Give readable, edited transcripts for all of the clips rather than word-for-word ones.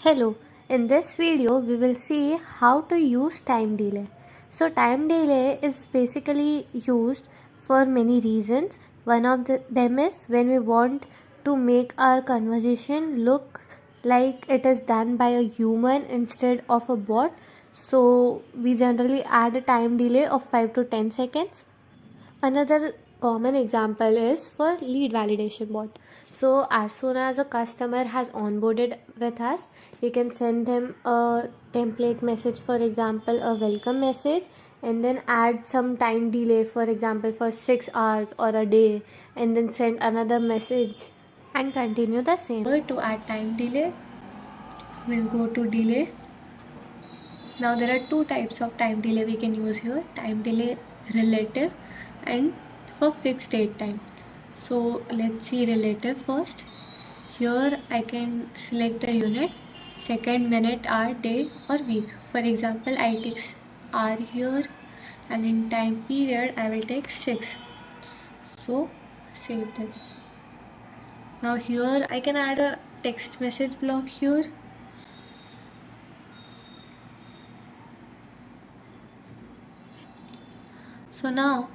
Hello, in this video we will see how to use time delay. So time delay is basically used for many reasons. One of them is when we want to make our conversation look like it is done by a human instead of a bot. So we generally add a time delay of 5 to 10 seconds. Another common example is for lead validation bot. So as soon as a customer has onboarded with us, we can send them a template message, for example, a welcome message, and then add some time delay, for example, for 6 hours or a day, and then send another message and continue the same. To add time delay, we'll go to delay. Now there are two types of time delay we can use here: time delay relative and for fixed date time. So let's see relative first. Here I can select the unit, second, minute, hour, day or week. For example, I take hour here, and in time period I will take 6. So save this. Now here I can add a text message block here. So now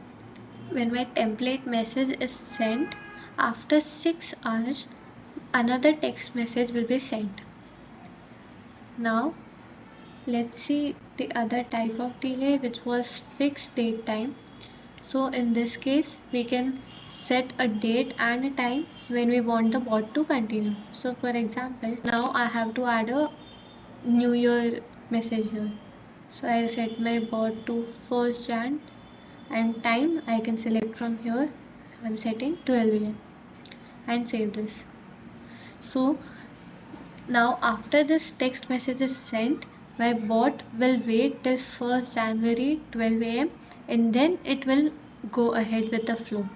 when my template message is sent, after 6 hours another text message will be sent. Now let's see the other type of delay, which was fixed date time. So in this case we can set a date and a time when we want the bot to continue. So for example, now I have to add a new year message here. So I'll set my bot to 1st Jan, and time I can select from here. I'm setting 12 AM and save this. So now after this text message is sent, my bot will wait till 1st January 12 AM and then it will go ahead with the flow.